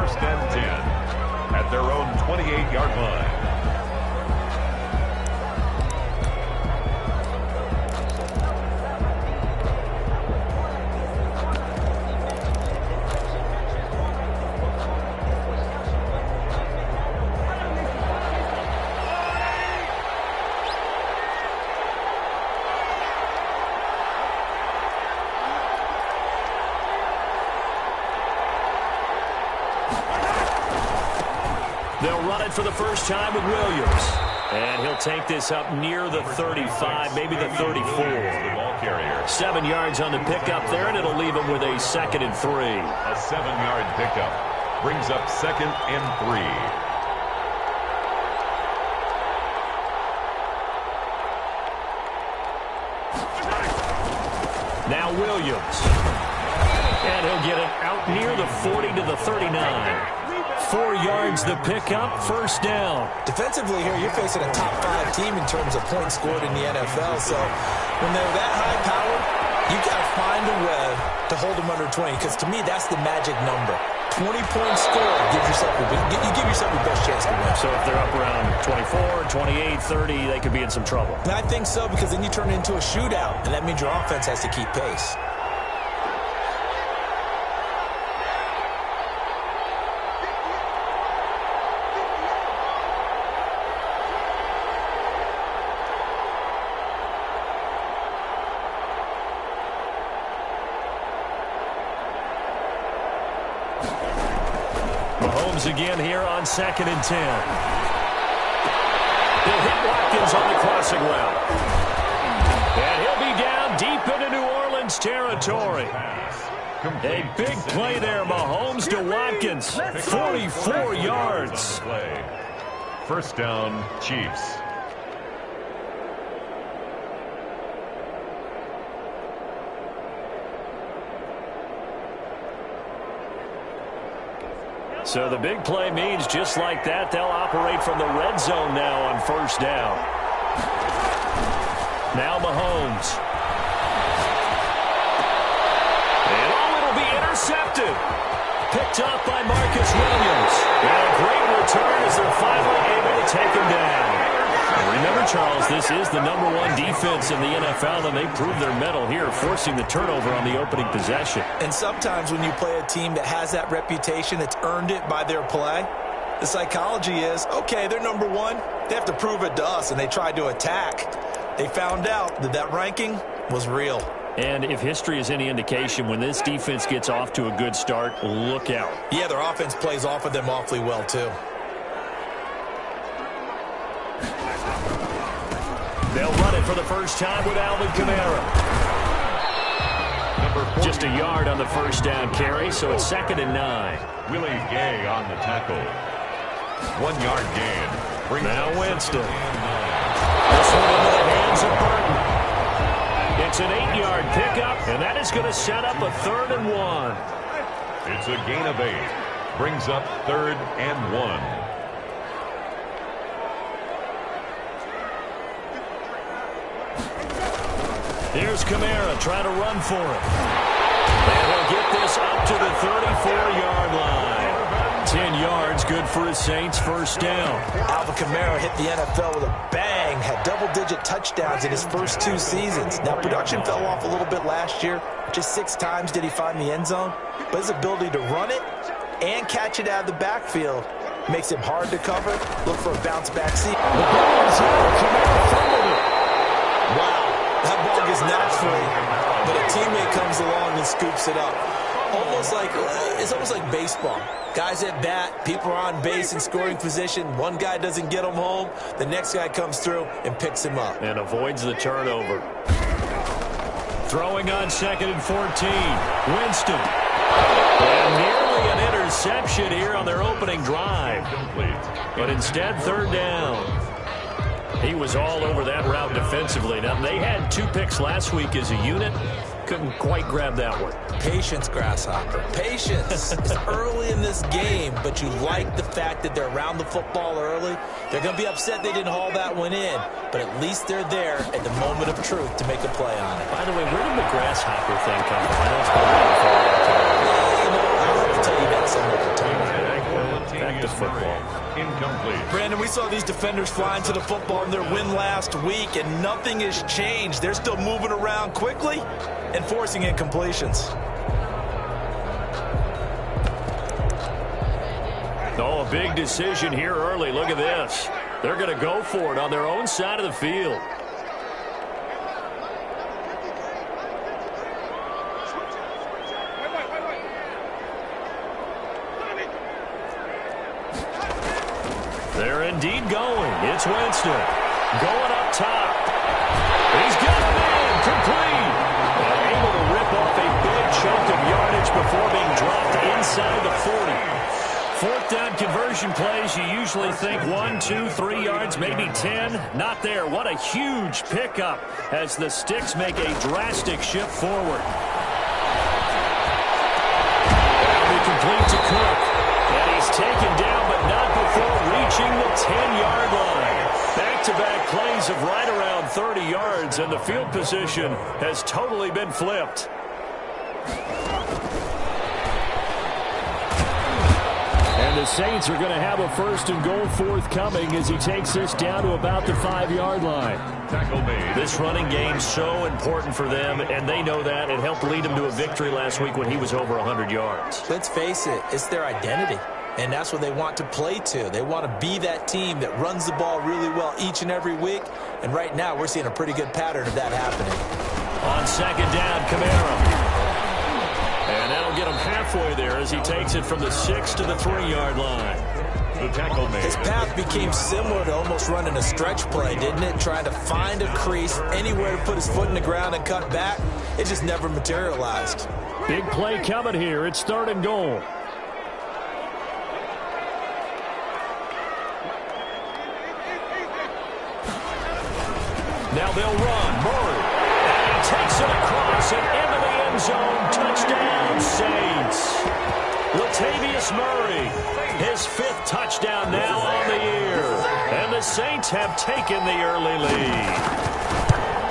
first and 10 at their own 28-yard line. They'll run it for the first time with Williams. And he'll take this up near the 35, maybe the 34. 7 yards on the pickup there, and it'll leave him with a 2nd and 3. A 7-yard pickup brings up 2nd and 3. Now Williams. And he'll get it out near the 40 to the 39. 4 yards the pickup, first down. Defensively here, you're facing a top 5 team in terms of points scored in the NFL. So when they're that high powered, you got to find a way to hold them under 20. Because to me, that's the magic number. 20 points scored gives yourself you give yourself your best chance to win. So if they're up around 24, 28, 30, they could be in some trouble. And I think so, because then you turn it into a shootout, and that means your offense has to keep pace. Mahomes again here on 2nd and 10. He'll hit Watkins on the crossing route. And he'll be down deep into New Orleans territory. A big play there, Mahomes to Watkins. 44 yards. First down, Chiefs. So the big play means just like that, they'll operate from the red zone now on first down. Now Mahomes. And it'll be intercepted. Picked up by Marcus Williams. And a great return as they're finally able to take him down. Remember, Charles, this is the #1 defense in the NFL, and they proved their mettle here, forcing the turnover on the opening possession. And sometimes when you play a team that has that reputation, that's earned it by their play, the psychology is, okay, they're #1. They have to prove it to us, and they tried to attack. They found out that that ranking was real. And if history is any indication, when this defense gets off to a good start, look out. Yeah, their offense plays off of them awfully well, too. They'll run it for the first time with Alvin Kamara. Just a yard on the first down carry, so it's 2nd and 9. Willie Gay on the tackle. 1 yard gain. Now Winston. This one into the hands of Burton. It's an 8-yard pickup, and that is going to set up a 3rd and 1. It's a gain of 8. Brings up 3rd and 1. Here's Kamara trying to run for it. And he'll get this up to the 34-yard line. 10 yards, good for his Saints, first down. Alvin Kamara hit the NFL with a bang, had double-digit touchdowns in his first 2 seasons. Now, production fell off a little bit last year. Just 6 times did he find the end zone. But his ability to run it and catch it out of the backfield makes him hard to cover. Look for a bounce-back season. The ball is out. Kamara fumbled it. Wow. That ball gets knocked free, but a teammate comes along and scoops it up. It's almost like baseball. Guys at bat, people are on base in scoring position. One guy doesn't get him home. The next guy comes through and picks him up. And avoids the turnover. Throwing on 2nd and 14. Winston. And nearly an interception here on their opening drive. But instead, 3rd down. He was all over that route defensively. Now, they had 2 picks last week as a unit. Couldn't quite grab that one. Patience, Grasshopper. Patience. It's early in this game, but you like the fact that they're around the football early. They're going to be upset they didn't haul that one in, but at least they're there at the moment of truth to make a play on it. By the way, where did the Grasshopper thing come from? I know it's been around for a long time. I'll have to tell you that some other time. of football. Incomplete. Brandon, we saw these defenders flying to the football in their win last week, and nothing has changed. They're still moving around quickly and forcing incompletions. Oh, a big decision here early. Look at this. They're going to go for it on their own side of the field. They're indeed going. It's Winston. Going up top. He's got a man. Complete. And able to rip off a big chunk of yardage before being dropped inside the 40. Fourth down conversion plays, you usually think 1, 2, 3 yards, maybe 10. Not there. What a huge pickup as the Sticks make a drastic shift forward. That'll be complete to Cook. And he's taken down, but not before reaching the 10-yard line. Back-to-back plays of right around 30 yards, and the field position has totally been flipped. And the Saints are going to have a 1st and goal forthcoming as he takes this down to about the 5-yard line. Tackle made. This running game so important for them, and they know that. It helped lead them to a victory last week when he was over 100 yards. Let's face it, it's their identity, and that's what they want to play to. They want to be that team that runs the ball really well each and every week, and right now we're seeing a pretty good pattern of that happening. On 2nd down, Kamara. And that'll get him halfway there as he takes it from the 6 to the 3-yard line. The tackle made. His path became similar to almost running a stretch play, didn't it? Trying to find a crease, anywhere to put his foot in the ground and cut back. It just never materialized. Big play coming here. It's 3rd and goal. Now they'll run. Murray. And he takes it across and into the end zone. Touchdown, Saints. Latavius Murray, his 5th touchdown now on the year. And the Saints have taken the early lead.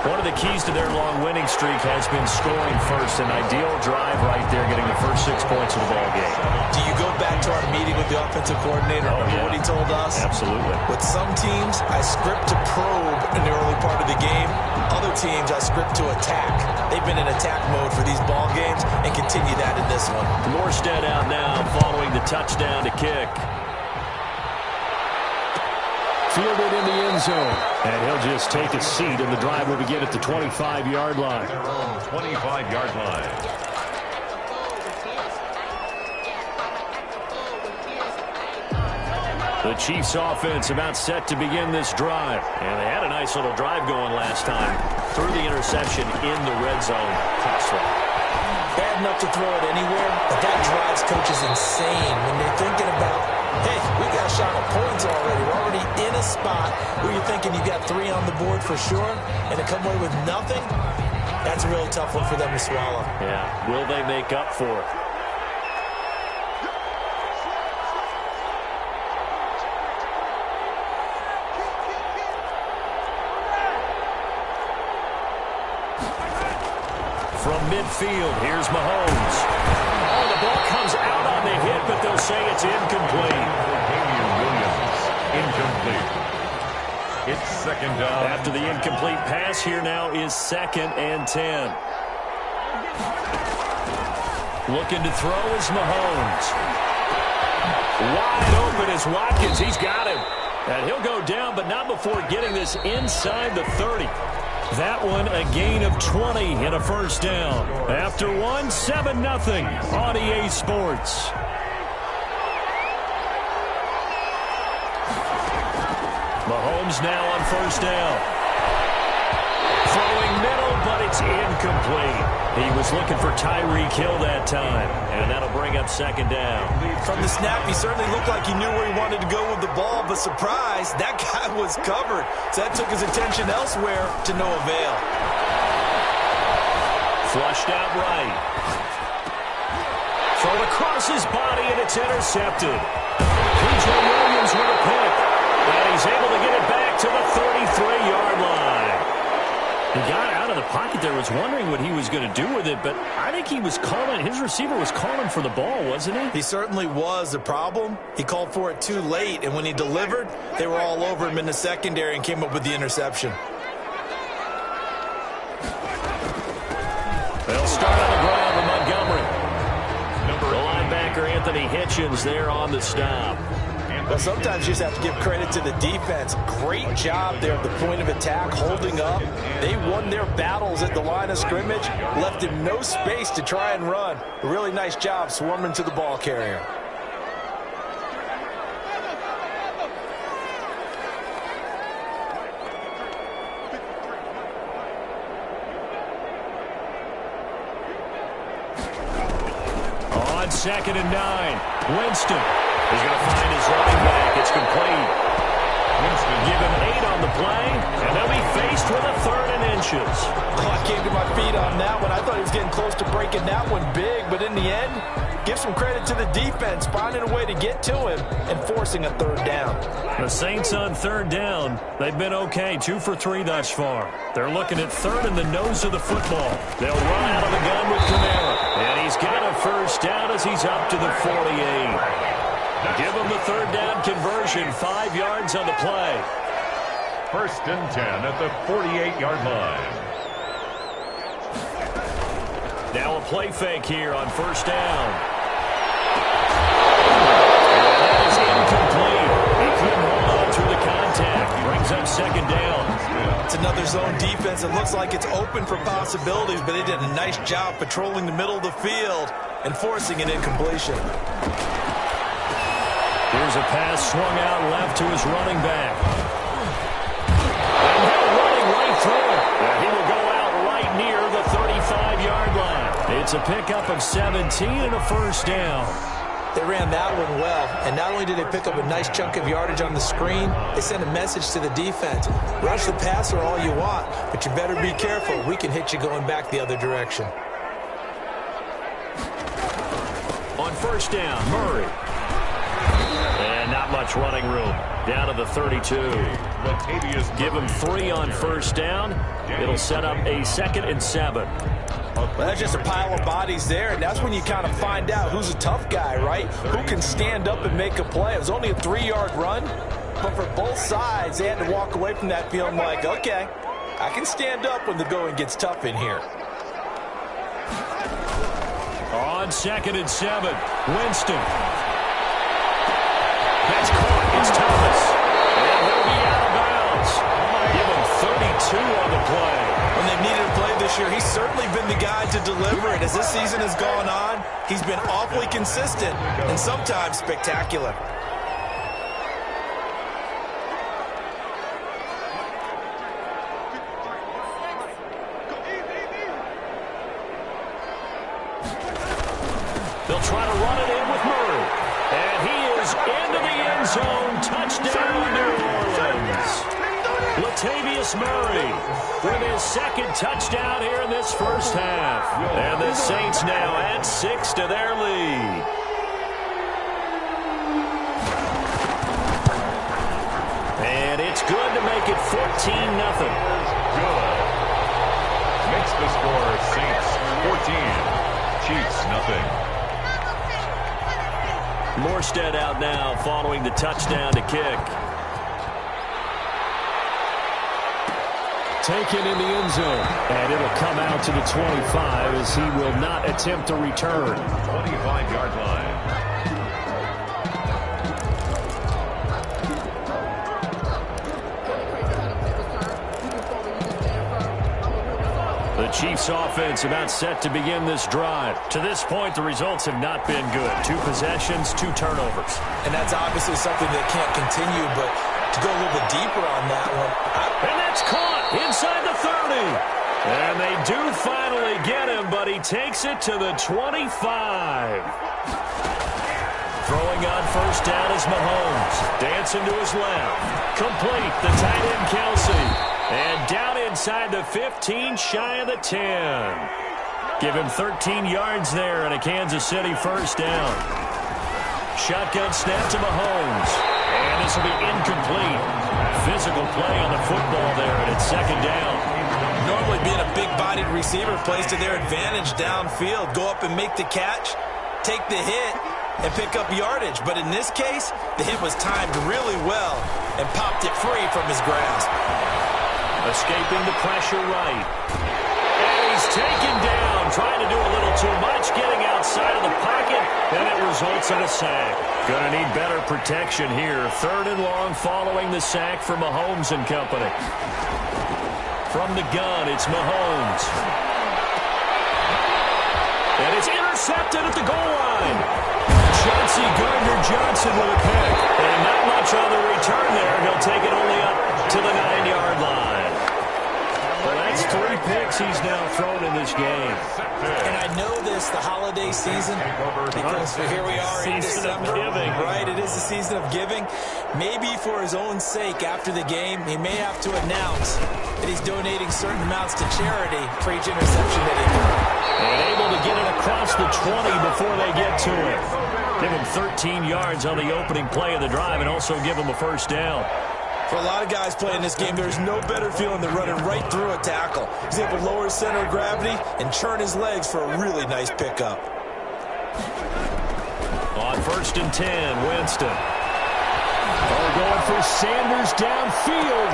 One of the keys to their long winning streak has been scoring first. An ideal drive right there, getting the first 6 points of the ball game. Do you go back to our meeting with the offensive coordinator? Remember what he told us? Absolutely. With some teams, I script to probe in the early part of the game. Other teams, I script to attack. They've been in attack mode for these ball games and continue that in this one. Morstead out now following the touchdown to kick. Fielded in the end zone. And he'll just take a seat, and the drive will begin at the 25-yard line. 25-yard line. The Chiefs offense about set to begin this drive. And they had a nice little drive going last time. Threw the interception in the red zone. Costly. Bad enough to throw it anywhere, but that drives coaches insane when they're thinking about, hey, we got a shot at points already. We're already in a spot where you're thinking you got 3 on the board for sure, and to come away with nothing, that's a really tough one for them to swallow. Yeah, will they make up for it? From midfield, here's Mahomes. Oh, the ball comes out on the hit, but they'll say it's incomplete. Damian Williams, incomplete. It's 2nd down. After the incomplete pass, here now is 2nd and 10. Looking to throw is Mahomes. Wide open is Watkins. He's got him. And he'll go down, but not before getting this inside the 30. That one a gain of 20 and a 1st down. After one, 7-0 on EA Sports. Mahomes now on 1st down. Throwing middle, but it's incomplete. He was looking for Tyreek Hill that time, and that'll bring up 2nd down. From the snap, he certainly looked like he knew where he wanted to go with the ball, but surprise, that guy was covered. So that took his attention elsewhere to no avail. Flushed out right. Thrown across his body, and it's intercepted. P.J. Williams with a pick. And he's able to get it back to the 33-yard line. He got out of the pocket there, was wondering what he was going to do with it, but I think he was calling, his receiver was calling for the ball, wasn't he? He certainly was. The problem, he called for it too late, and when he delivered, they were all over him in the secondary and came up with the interception. They'll start on the ground with Montgomery. The linebacker, Anthony Hitchens, there on the stop. Well, sometimes you just have to give credit to the defense. Great job there at the point of attack, holding up. They won their battles at the line of scrimmage, left him no space to try and run. A really nice job swarming to the ball carrier. On 2nd and 9, Winston is going to find his running back. It's complete. Winston give him 8 on the play, and they'll be faced with a 3rd and inches. Oh, I came to my feet on that one. I thought he was getting close to breaking that one big, but in the end, give some credit to the defense, finding a way to get to him and forcing a 3rd down. The Saints on 3rd down, they've been okay, 2 for 3 thus far. They're looking at 3rd in the nose of the football. They'll run out of the gun with Kamara, and he's got a 1st down as he's up to the 48. Give him the 3rd down conversion, 5 yards on the play. 1st and 10 at the 48-yard line. Now a play fake here on 1st down. That is incomplete. He couldn't hold on through the contact. Brings up 2nd down. It's another zone defense. It looks like it's open for possibilities, but they did a nice job patrolling the middle of the field and forcing an incompletion. Here's a pass swung out left to his running back. And he's running right through it. And he will go out right near the 35-yard line. It's a pickup of 17 and a 1st down. They ran that one well, and not only did they pick up a nice chunk of yardage on the screen, they sent a message to the defense. Rush the passer all you want, but you better be careful. We can hit you going back the other direction. On 1st down, Murray. And not much running room. Down to the 32. Give him 3 on 1st down. It'll set up a 2nd and 7. Well, that's just a pile of bodies there, and that's when you kind of find out who's a tough guy, right? Who can stand up and make a play. It was only a 3-yard run, but for both sides, they had to walk away from that feeling like, okay, I can stand up when the going gets tough in here. On 2nd and 7, Winston. That's caught. It's Thomas. And he'll be out of bounds. Give him 32 on the play. When they've needed a play this year, he's certainly been the guy to deliver it. As this season has gone on, he's been awfully consistent and sometimes spectacular. They'll try to run it in with Murray. And he is into the end zone. Touchdown, New Orleans. Latavius Murray with his 2nd touchdown here in this 1st half. And the Saints now add 6 to their lead. And it's good to make it 14-0. Good. Makes the score Saints 14, Chiefs nothing. Morstead out now following the touchdown to kick. Taken in the end zone. And it'll come out to the 25 as he will not attempt a return. 25-yard line. The Chiefs offense about set to begin this drive. To this point, the results have not been good. 2 possessions, 2 turnovers. And that's obviously something that can't continue, but to go a little bit deeper on that one. And that's caught inside the 30. And they do finally get him, but he takes it to the 25. Throwing on 1st down is Mahomes. Dancing to his left. Complete. The tight end, Kelsey. And down inside the 15, shy of the 10. Give him 13 yards there and a Kansas City 1st down. Shotgun snap to Mahomes. And this will be incomplete. Physical play on the football there, and it's 2nd down. Normally being a big-bodied receiver plays to their advantage downfield. Go up and make the catch, take the hit, and pick up yardage. But in this case, the hit was timed really well and popped it free from his grasp. Escaping the pressure right. And he's taken down, trying to do a little too much, getting outside of the pocket, and it results in a sack. Gonna need better protection here. 3rd and long following the sack for Mahomes and company. From the gun, it's Mahomes. And it's intercepted at the goal line. Chauncey Gardner-Johnson with a pick. And not much on the return there. He'll take it only up to the 9-yard line. Well, that's 3 picks he's now thrown in this game. And I know this, the holiday season, because here we are in December. Right, it is the season of giving. Maybe for his own sake, after the game, he may have to announce that he's donating certain amounts to charity for each interception that he threw. And able to get it across the 20 before they get to it. Give him 13 yards on the opening play of the drive and also give him a first down. For a lot of guys playing this game, there's no better feeling than running right through a tackle. He's able to lower his center of gravity and churn his legs for a really nice pickup. On 1st and 10, Winston. Oh, going for Sanders downfield.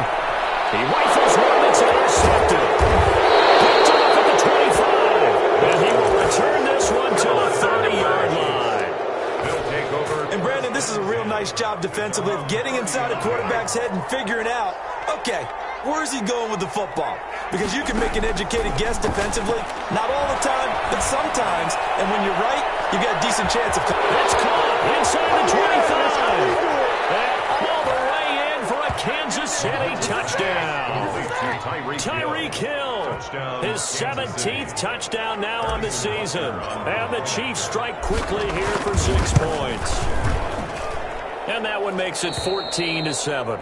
He rifles one that's intercepted. Picked off at the 25. And he will return this one to the 30-yard line. And Brandon, this is a real nice job defensively of getting inside a quarterback's head and figuring out, okay, where's he going with the football? Because you can make an educated guess defensively, not all the time, but sometimes. And when you're right, you've got a decent chance of... It's caught inside the 25. And all the way in for a Kansas City touchdown. Tyreek Hill, his 17th touchdown now on the season. And the Chiefs strike quickly here for 6 points. And that one makes it 14-7.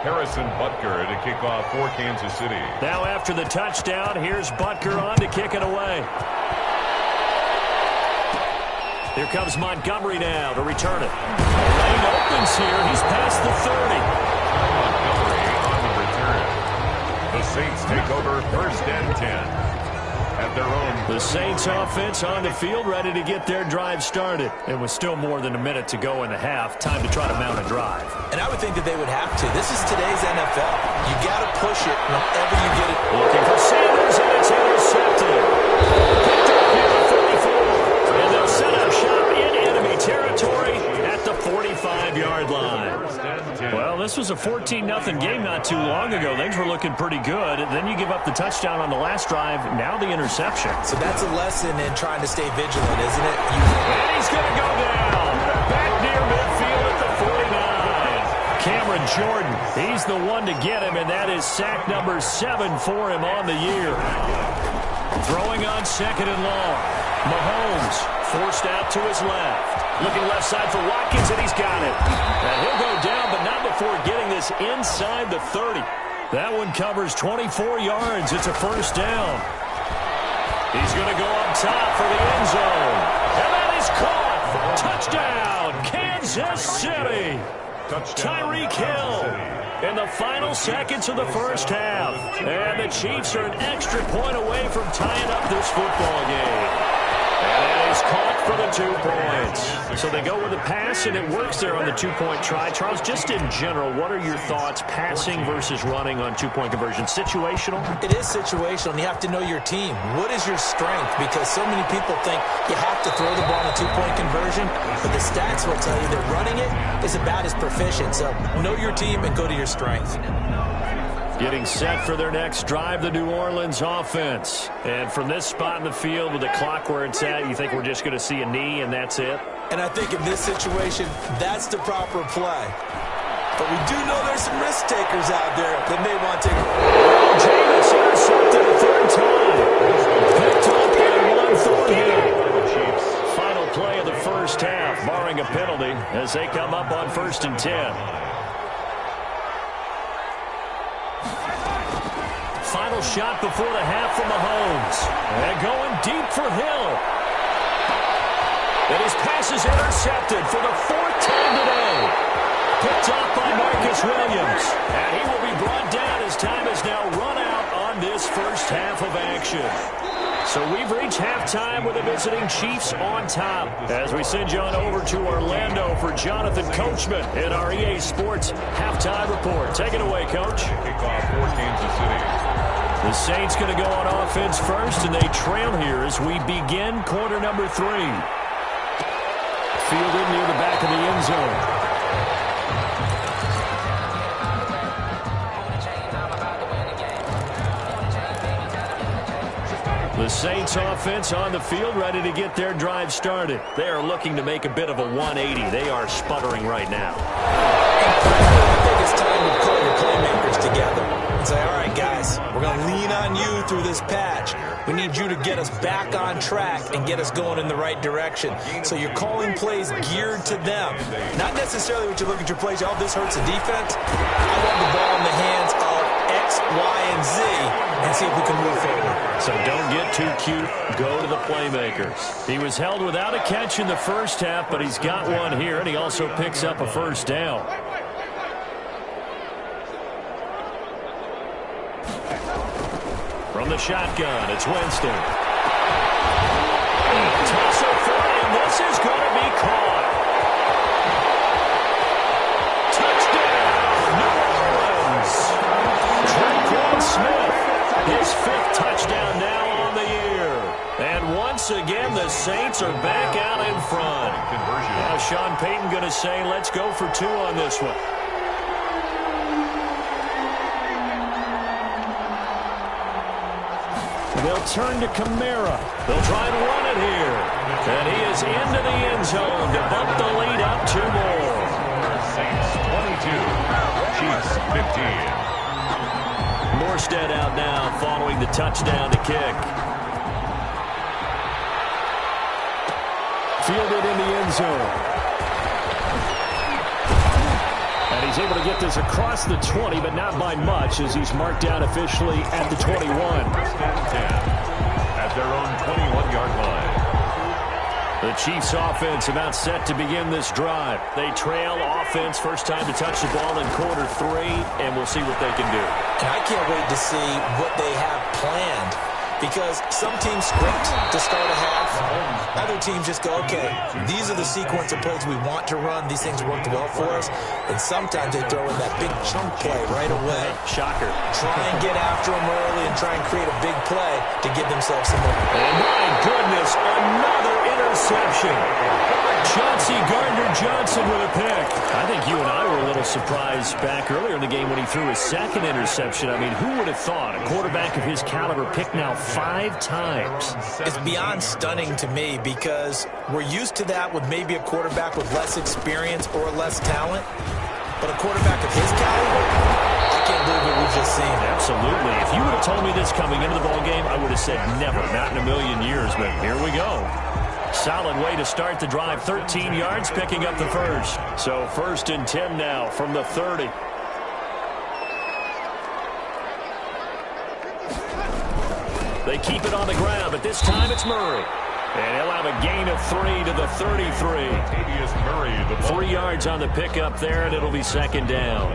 Harrison Butker to kick off for Kansas City. Now after the touchdown, here's Butker on to kick it away. Here comes Montgomery now to return it. Lane opens here. He's past the 30. Montgomery on the return. The Saints take over 1st and 10. At their own. The Saints offense on the field, ready to get their drive started. And with still more than a minute to go in the half, time to try to mount a drive. And I would think that they would have to. This is today's NFL. You got to push it whenever you get it. Looking for Sanders, and it's intercepted. Picked up near the 44. And they'll set up shop in enemy territory at the 45-yard line. Well, this was a 14-0 game not too long ago. Things were looking pretty good. Then you give up the touchdown on the last drive. Now the interception. So that's a lesson in trying to stay vigilant, isn't it? And he's going to go down. Back near midfield at the 49. Cameron Jordan, he's the one to get him, and that is sack number 7 for him on the year. Throwing on 2nd and long. Mahomes forced out to his left. Looking left side for Watkins, and he's got it. And he'll go down, but not before getting this inside the 30. That one covers 24 yards. It's a first down. He's going to go up top for the end zone. And that is caught. Touchdown, Kansas City. Tyreek Hill in the final seconds of the first half. And the Chiefs are an extra point away from tying up this football game. And he's caught for the 2 points. So they go with a pass, and it works there on the 2-point try. Charles, just in general, what are your thoughts passing versus running on 2-point conversion? Situational? It is situational, and you have to know your team. What is your strength? Because so many people think you have to throw the ball in a 2-point conversion, but the stats will tell you that running it is about as proficient. So know your team and go to your strength. Getting set for their next drive, the New Orleans offense. And from this spot in the field with the clock where it's at, you think we're just going to see a knee and that's it? And I think in this situation, that's the proper play. But we do know there's some risk takers out there that may want to take it. Jameis intercepted a 3rd time. Picked up and 1 thorn here. Final play of the first half, barring a penalty, as they come up on 1st and 10. shot before the half from Mahomes. And going deep for Hill. And his pass is intercepted for the 4th time today. Picked off by Marcus Williams. And he will be brought down as time has now run out on this first half of action. So we've reached halftime with the visiting Chiefs on top. As we send you on over to Orlando for Jonathan Coachman in our EA Sports Halftime Report. Take it away, Coach. Kickoff for Kansas City. The Saints going to go on offense first, and they trail here as we begin quarter number 3. Fielded near the back of the end zone. The Saints offense on the field, ready to get their drive started. They are looking to make a bit of a 180. They are sputtering right now. I think it's time to pull your playmakers together and say, all right, guys, we're going to lean on you through this patch. We need you to get us back on track and get us going in the right direction. So you're calling plays geared to them. Not necessarily what you look at your plays, oh, this hurts the defense. I want the ball in the hands of X, Y, and Z and see if we can move forward. So don't get too cute. Go to the playmakers. He was held without a catch in the first half, but he's got one here, and he also picks up a first down. From the shotgun, it's Winston. Tussle flying. This is going to be caught. Touchdown, New Orleans. Tre'Quan Smith, his 5th touchdown now on the year. And once again, the Saints are back out in front. Now Sean Payton going to say, let's go for 2 on this one. They'll turn to Kamara. They'll try and run it here. And he is into the end zone to bump the lead up 2 more. Saints 22, Chiefs 15. Morstead out now following the touchdown to kick. Fielded in the end zone. And he's able to get this across the 20, but not by much, as he's marked down officially at the 21. First and 10 at their own 21-yard line. The Chiefs offense about set to begin this drive. They trail offense, first time to touch the ball in quarter 3, and we'll see what they can do. And I can't wait to see what they have planned, because some teams script to start a half. Other teams just go, okay, these are the sequence of plays we want to run. These things worked well for us. And sometimes they throw in that big chunk play right away. Shocker. Try and get after them early and try and create a big play to give themselves some more. And my goodness, another interception. Chauncey Gardner-Johnson with a pick. I think you and I were a little surprised back earlier in the game when he threw his 2nd interception. I mean, who would have thought a quarterback of his caliber picked now 5 times? It's beyond stunning to me, because we're used to that with maybe a quarterback with less experience or less talent. But a quarterback of his caliber, I can't believe what we've just seen. Absolutely. If you would have told me this coming into the ballgame, I would have said never, not in a million years. But here we go. Solid way to start the drive. 13 yards, picking up the first. So 1st and 10 now from the 30. They keep it on the ground, but this time it's Murray. And he'll have a gain of 3 to the 33. Latavius Murray, the 3 yards on the pickup there, and it'll be 2nd down.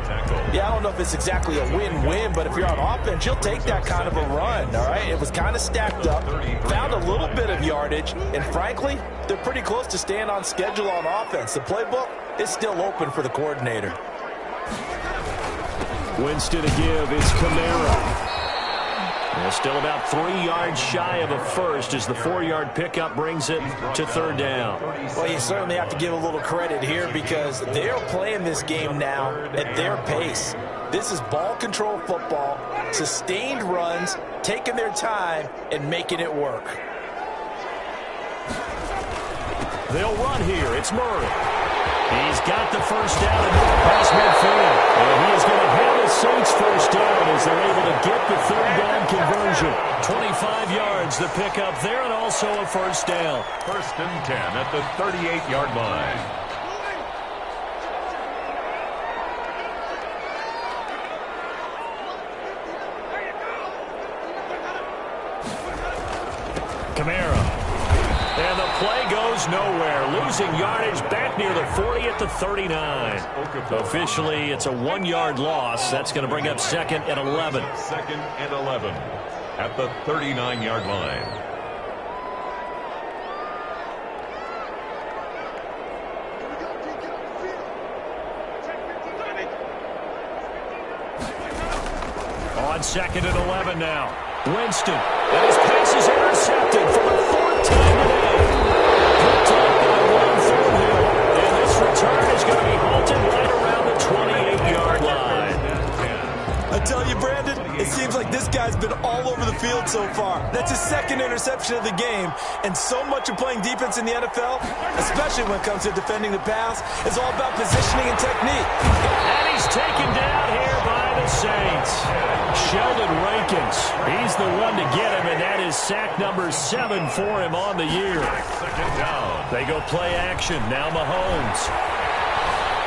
Yeah, I don't know if it's exactly a win-win, but if you're on offense, you'll take that kind of a run, all right? It was kind of stacked up, found a little bit of yardage, and frankly, they're pretty close to staying on schedule on offense. The playbook is still open for the coordinator. Winston to give, it's Kamara. And still about 3 yards shy of a first as the 4-yard pickup brings it to 3rd down. Well, you certainly have to give a little credit here, because they're playing this game now at their pace. This is ball control football, sustained runs, taking their time, and making it work. They'll run here. It's Murray. He's got the first down and moving past midfield. And he is going to have the Saints first down as they're able to get the 3rd down conversion. 25 yards the pickup there, and also a first down. 1st and 10 at the 38-yard line. Kamara. And the play goes nowhere, losing yardage back near the 40 at the 39. Officially, it's a 1-yard loss. That's going to bring up 2nd and 11. 2nd and 11 at the 39-yard line. On 2nd and 11 now. Winston, and his pass is intercepted for the 4th time today. Picked up by Will Thornhill, and this return is going to be halted right around the 28-yard line. I tell you, Brandon, it seems like this guy's been all over the field so far. That's his 2nd interception of the game, and so much of playing defense in the NFL, especially when it comes to defending the pass, is all about positioning and technique. And he's taken down here by the Saints. Sheldon Rankins, he's the one to get him, and that is sack number 7 for him on the year. 2nd down. They go play action. Now Mahomes.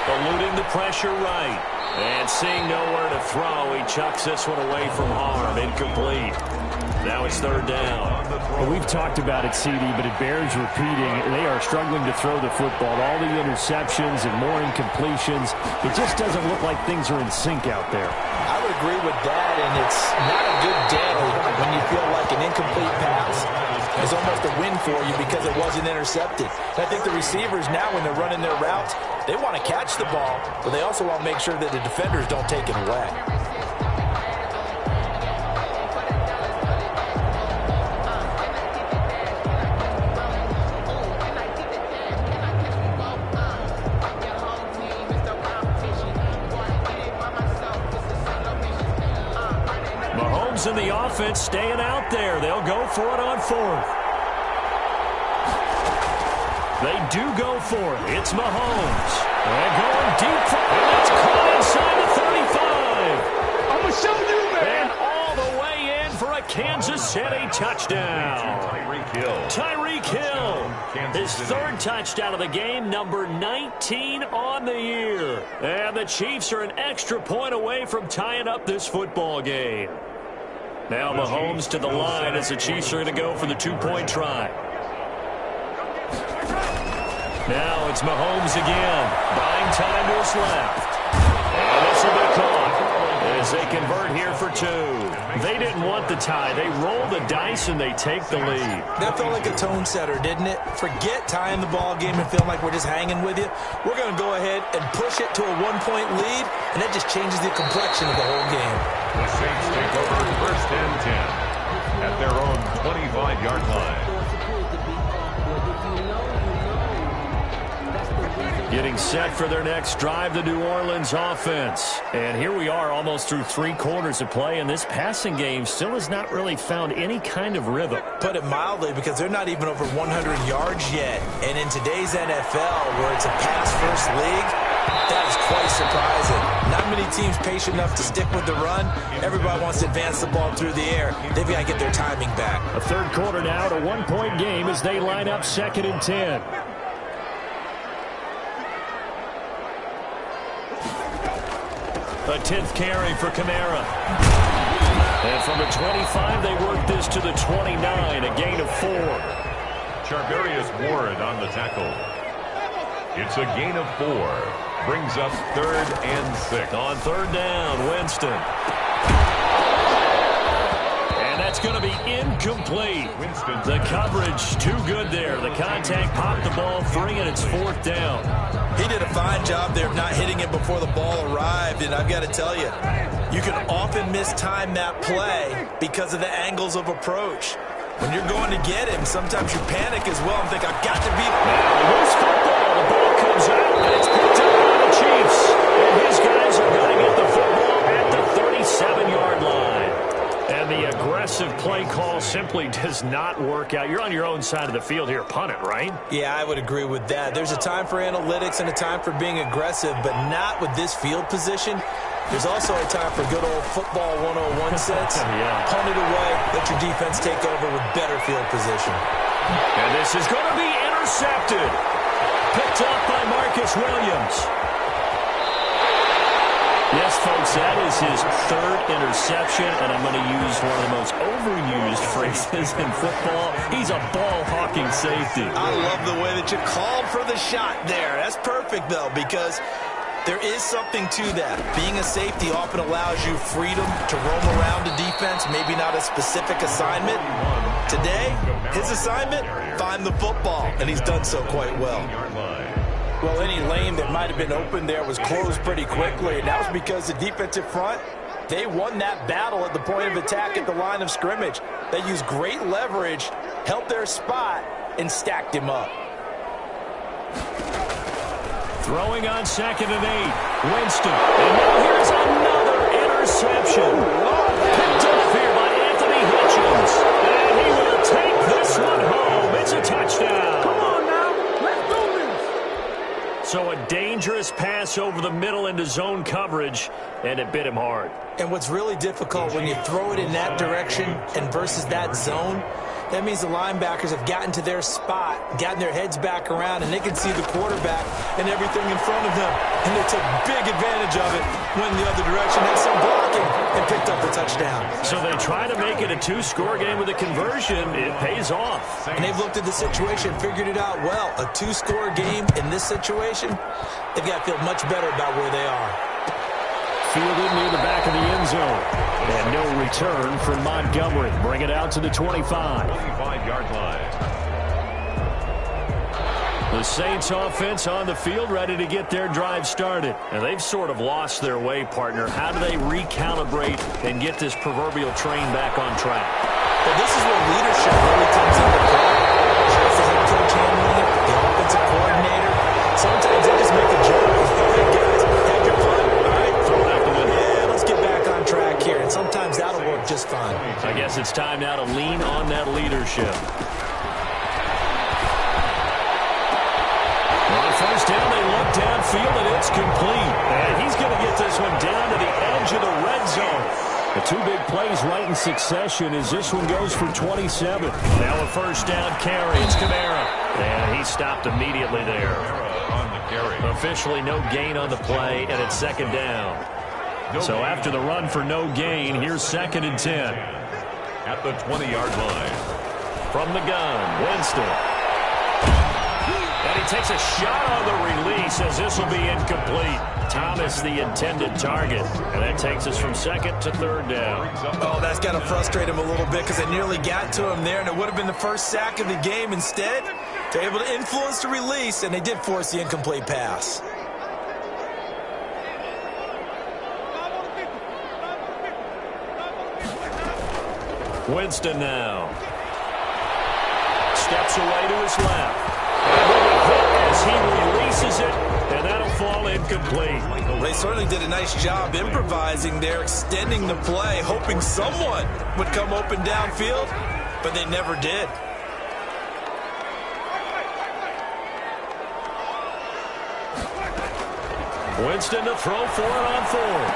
Eluding the pressure right. And seeing nowhere to throw, he chucks this one away from harm. Incomplete. Now it's 3rd down. Well, we've talked about it, CD, but it bears repeating. They are struggling to throw the football. All the interceptions and more incompletions. It just doesn't look like things are in sync out there. I would agree with that, and it's not a good day when you feel like an incomplete pass is almost a win for you because it wasn't intercepted. And I think the receivers now, when they're running their routes, they want to catch the ball, but they also want to make sure that the defenders don't take it away. Mahomes and the offense staying out there. They'll go for it on 4th. They do go for it. It's Mahomes. They're going deep for it. It's caught inside the 35. I'm going to show you, man. And all the way in for a Kansas City touchdown. Tyreek Hill. Tyreek Hill. His 3rd touchdown of the game, number 19 on the year. And the Chiefs are an extra point away from tying up this football game. Now Mahomes to the line as the Chiefs are going to go for the 2-point try. Now it's Mahomes again, buying time to his left. And this will be caught as they convert here for 2. They didn't want the tie. They roll the dice and they take the lead. That felt like a tone setter, didn't it? Forget tying the ball game and feeling like we're just hanging with you. We're going to go ahead and push it to a 1-point lead, and that just changes the complexion of the whole game. The Saints take over 1st and 10 at their own 25-yard line. Getting set for their next drive, the New Orleans offense. And here we are almost through 3 quarters of play, and this passing game still has not really found any kind of rhythm. Put it mildly, because they're not even over 100 yards yet. And in today's NFL, where it's a pass-first league, that is quite surprising. Not many teams patient enough to stick with the run. Everybody wants to advance the ball through the air. They've got to get their timing back. A 3rd quarter now, a 1-point game as they line up 2nd and 10. A 10th carry for Kamara. And from the 25, they work this to the 29, a gain of 4. Charvarius Ward on the tackle. It's a gain of 4. Brings up 3rd and 6. On 3rd down, Winston. And that's going to be incomplete. The coverage too good there. The contact popped the ball free, and it's 4th down. He did a fine job there of not hitting it before the ball arrived, and I've got to tell you, you can often mistime that play because of the angles of approach. When you're going to get him, sometimes you panic as well and think, I've got to be... Now, loose football. The ball comes out, and it's picked up by the Chiefs. And his guys are going to get the football at the 37-yard line. And the aggressive play call simply does not work out. You're on your own side of the field here, punt it, right? Yeah, I would agree with that. There's a time for analytics and a time for being aggressive, but not with this field position. There's also a time for good old football 101 sense. Yeah. Punt it away, let your defense take over with better field position. And this is going to be intercepted. Picked off by Marcus Williams. Yes, folks, that is his third interception, and I'm going to use one of the most overused phrases in football. He's a ball-hawking safety. I love the way that you called for the shot there. That's perfect, though, because there is something to that. Being a safety often allows you freedom to roam around a defense, maybe not a specific assignment. Today, his assignment, find the football, and he's done so quite well. Well, any lane that might have been open there was closed pretty quickly, and that was because the defensive front, they won that battle at the point of attack at the line of scrimmage. They used great leverage, held their spot, and stacked him up. Throwing on 2nd and 8. Winston. And now here's another interception. Picked up here by Anthony Hitchens. And he will take this one home. It's a touchdown. Come on now. Let's do this. So a dangerous pass over the middle into zone coverage, and it bit him hard. And what's really difficult when you throw it in that direction and versus that zone, that means the linebackers have gotten to their spot, gotten their heads back around, and they can see the quarterback and everything in front of them. And they took big advantage of it, went the other direction, had some blocking, and picked up the touchdown. So they try to make it a 2-score game with a conversion. It pays off. And they've looked at the situation, figured it out well. A 2-score game in this situation, they've got to feel much better about where they are. Fielded near the back of the end zone. And no return from Montgomery. Bring it out to the 25. 25-yard line. The Saints offense on the field ready to get their drive started. And they've sort of lost their way, partner. How do they recalibrate and get this proverbial train back on track? Well, this is where leadership really comes into play. As the head coach handling it, the offensive coordinator, sometimes they just make a joke. Hey, guys, had your fun. All right, throw it out the window. Yeah, let's get back on track here. And sometimes that'll work just fine. I guess it's time now to lean on that leadership. On first down, they look downfield, and it's complete. And he's going to get this one down to the edge of the red zone. The two big plays right in succession as this one goes for 27. Now a first down carry. It's Kamara. And he stopped immediately there. On the carry. Officially no gain on the play, and it's 2nd down. So after the run for no gain, here's 2nd and 10. At the 20-yard line. From the gun, Winston. And he takes a shot on the release as this will be incomplete. Thomas, the intended target. And that takes us from 2nd to 3rd down. Oh, that's got to frustrate him a little bit because they nearly got to him there, and it would have been the first sack of the game. Instead, they're able to influence the release, and they did force the incomplete pass. Winston now. Steps away to his left. And with a hit as he releases it, and that'll fall incomplete. They certainly did a nice job improvising there, extending the play, hoping someone would come open downfield, but they never did. Winston to throw for it on 4th.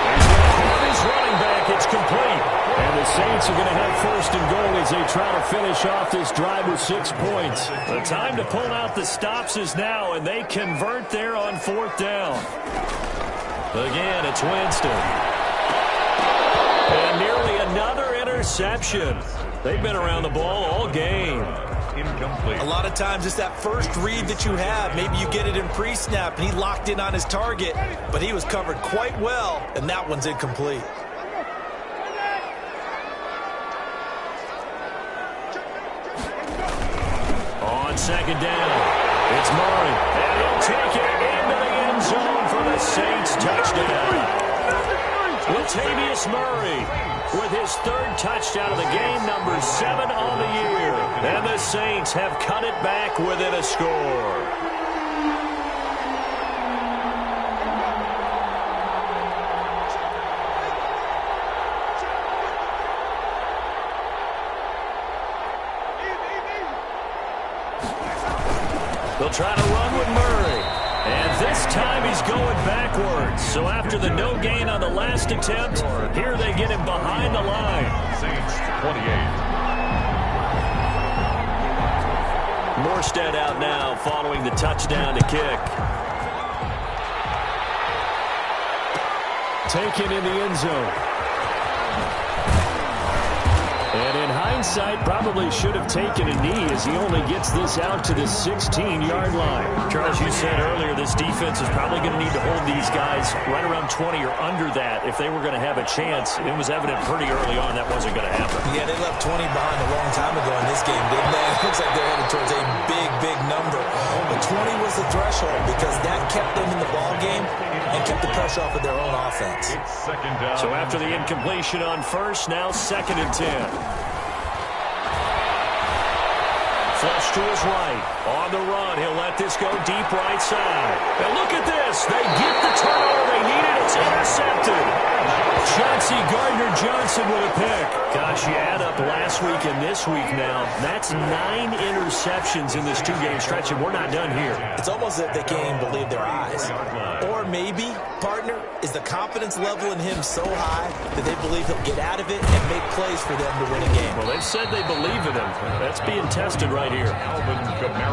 He's going to have his running back. It's complete. And the Saints are going to have 1st and goal as they try to finish off this drive with 6 points. The time to pull out the stops is now, and they convert there on 4th down. Again, it's Winston. And nearly another interception. They've been around the ball all game. Incomplete. A lot of times it's that first read that you have. Maybe you get it in pre-snap, and he locked in on his target, but he was covered quite well, and that one's incomplete. On 2nd down, it's Murray. And he'll take it into the end zone for the Saints touchdown. Latavius Murray with his 3rd touchdown of the game, number 7 on the year. And the Saints have cut it back within a score. They'll try to run with Murray. And this time he's going backwards. So after the no gain on the last attempt, here they get him behind the line. Saints 28. Morstead out now following the touchdown to kick. taken in the end zone. And in hindsight, probably should have taken a knee as he only gets this out to the 16-yard line. Charles, you said earlier this defense is probably going to need to hold these guys right around 20 or under that if they were going to have a chance. It was evident pretty early on that wasn't going to happen. Yeah, they left 20 behind a long time ago in this game, didn't they? It looks like they're headed towards a big, big number. But 20 was the threshold because that kept them in the ball game and kept the pressure off of their own offense. It's second down. So after the incompletion on first, now 2nd and 10. Flush to his right. On the run, he'll let this go deep right side. And look at this. They get the turnover they needed. It's intercepted. Chauncey Gardner-Johnson with a pick. Gosh, you add up last week and this week now. That's 9 interceptions in this 2-game stretch, and we're not done here. It's almost as if they can't even believe their eyes. Or maybe, partner, is the confidence level in him so high that they believe he'll get out of it and make plays for them to win a game. Well, they've said they believe in him. That's being tested right here.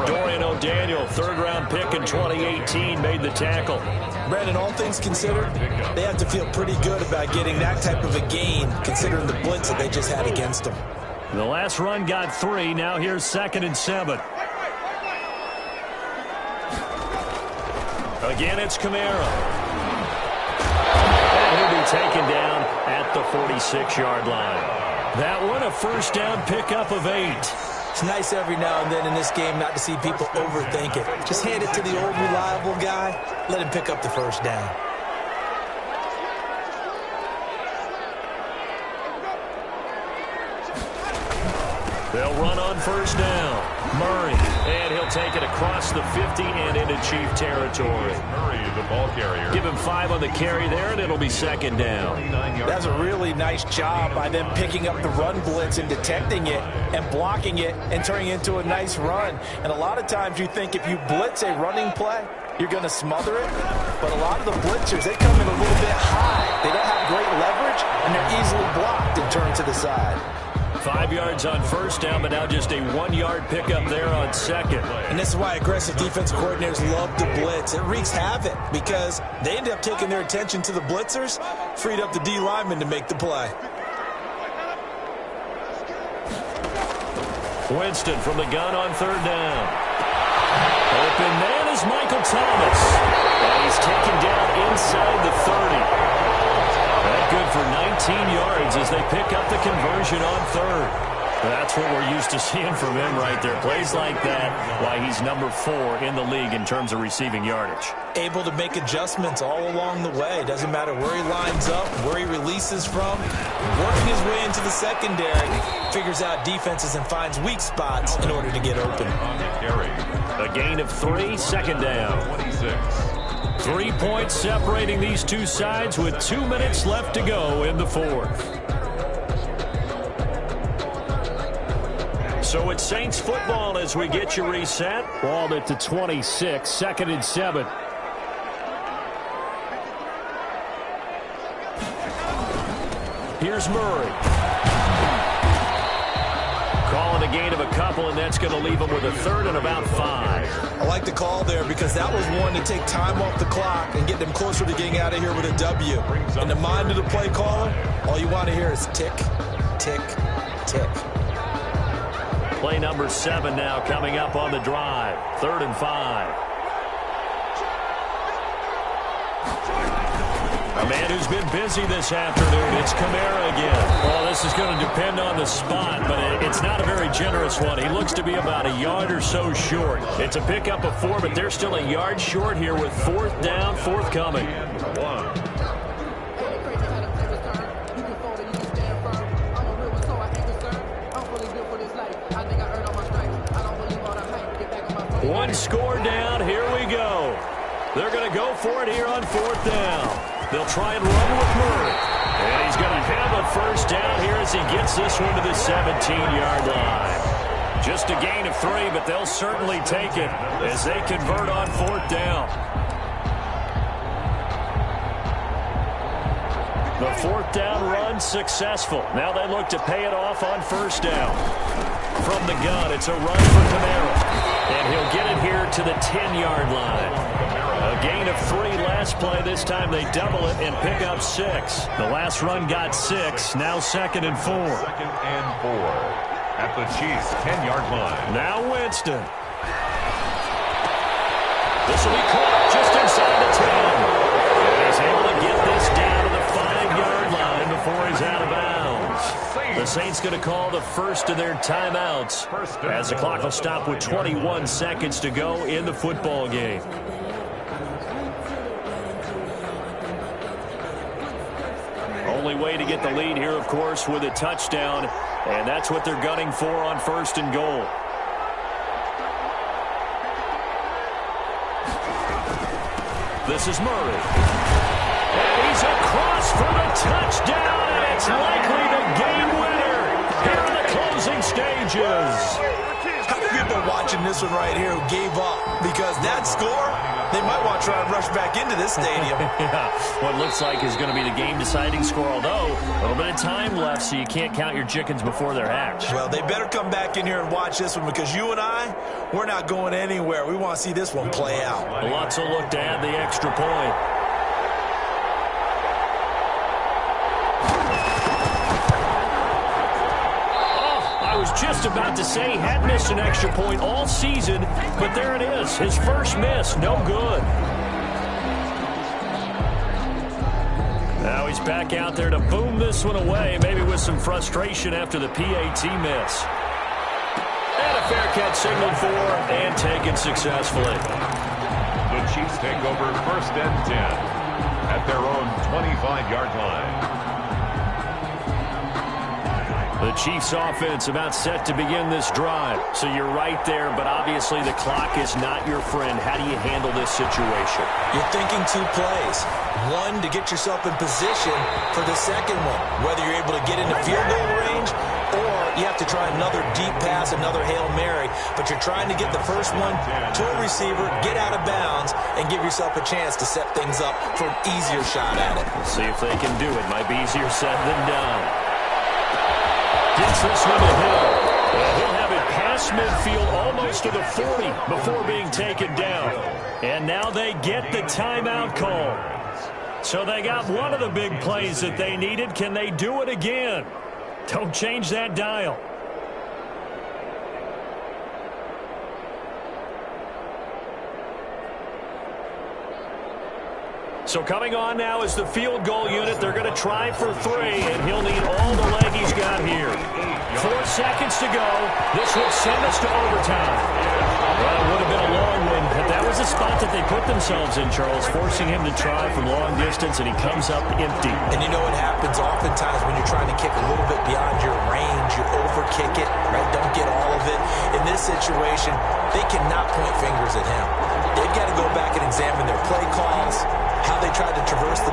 Dorian O'Daniel, 3rd-round pick in 2018, made the tackle. Brandon, all things considered, they have to feel pretty good about getting that type of a gain, considering the blitz that they just had against them. The last run got 3. Now here's 2nd and 7. Again, it's Kamara. And he'll be taken down at the 46-yard line. That one, a first down pickup of 8. It's nice every now and then in this game not to see people overthink it. Just hand it to the old reliable guy. Let him pick up the first down. They'll run on first down. Murray, and he'll take it across the 50 and into Chief territory. Murray, the ball carrier. Give him 5 on the carry there, and it'll be 2nd down. That's a really nice job by them picking up the run blitz and detecting it and blocking it and turning it into a nice run. And a lot of times you think if you blitz a running play, you're going to smother it. But a lot of the blitzers, they come in a little bit high. They don't have great leverage, and they're easily blocked and turned to the side. 5 yards on first down, but now just a 1-yard pickup there on 2nd. And this is why aggressive defense coordinators love to blitz. It wreaks havoc because they end up taking their attention to the blitzers, freed up the D lineman to make the play. Winston from the gun on 3rd down. Open man is Michael Thomas. And he's taken down inside the 30. That good for 19 yards as they pick up the conversion on 3rd. That's what we're used to seeing from him right there. Plays like that, why he's number 4 in the league in terms of receiving yardage. Able to make adjustments all along the way. Doesn't matter where he lines up, where he releases from. Working his way into the secondary, figures out defenses and finds weak spots in order to get open. A gain of 3, 2nd down. 26. 3 points separating these two sides with 2 minutes left to go in the 4th. So it's Saints football as we get you reset. Ball at the 26, 2nd and 7. Here's Murray. Calling a gain of a couple, and that's going to leave him with a 3rd and about 5. I like the call there because that was one to take time off the clock and get them closer to getting out of here with a W. In the mind of the play caller, all you want to hear is tick, tick, tick. Play number 7 now coming up on the drive. 3rd and 5. A man who's been busy this afternoon, it's Kamara again. Well, this is going to depend on the spot, but it's not a very generous one. He looks to be about a yard or so short. It's a pickup of 4, but they're still a yard short here with 4th down, forthcoming. One score down. Here we go. They're going to go for it here on 4th down. They'll try and run with Murray. And he's going to have a first down here as he gets this one to the 17-yard line. Just a gain of 3, but they'll certainly take it as they convert on 4th down. The 4th down run successful. Now they look to pay it off on 1st down. From the gun, it's a run for Kamara. And he'll get it here to the 10-yard line. A gain of 3 last play. This time they double it and pick up 6. The last run got 6. Now 2nd and 4. 2nd and 4 at the Chiefs' 10-yard line. Now Winston. This will be caught just inside the 10. And he's able to get this down to the 5-yard line before he's out of bounds. The Saints going to call the first of their timeouts as the clock will stop with 21 seconds to go in the football game. Only way to get the lead here, of course, with a touchdown, and that's what they're gunning for on 1st and goal. This is Murray. And he's across for the touchdown, and it's likely the game winner here in the closing stages. How many people watching this one right here who gave up? Because that score, they might want to try and rush back into this stadium. Yeah, what looks like is going to be the game-deciding score, although a little bit of time left, so you can't count your chickens before they're hatched. Well, they better come back in here and watch this one because you and I, we're not going anywhere. We want to see this one play out. Lutz will look to add the extra point. I was just about to say he had missed an extra point all season, but there it is. His first miss, no good. Now he's back out there to boom this one away, maybe with some frustration after the PAT miss. And a fair catch signaled for and taken successfully. The Chiefs take over 1st and 10 at their own 25-yard line. The Chiefs offense about set to begin this drive. So you're right there, but obviously the clock is not your friend. How do you handle this situation? You're thinking 2 plays. One, to get yourself in position for the second one, whether you're able to get into field goal range or you have to try another deep pass, another Hail Mary. But you're trying to get the first one to a receiver, get out of bounds, and give yourself a chance to set things up for an easier shot at it. We'll see if they can do it. Might be easier said than done. Gets this one to Hill. And he'll have it past midfield almost to the 40 before being taken down. And now they get the timeout call. So they got one of the big plays that they needed. Can they do it again? Don't change that dial. So coming on now is the field goal unit. They're going to try for 3, and he'll need all the leg he's got here. 4 seconds to go. This would send us to overtime. Well, it would have been a long one, but that was the spot that they put themselves in, Charles, forcing him to try from long distance, and he comes up empty. And you know what happens oftentimes when you're trying to kick a little bit beyond your range, you overkick it, right? Don't get all of it. In this situation, they cannot point fingers at him. They've got to go back and examine their play calls, how they tried to traverse the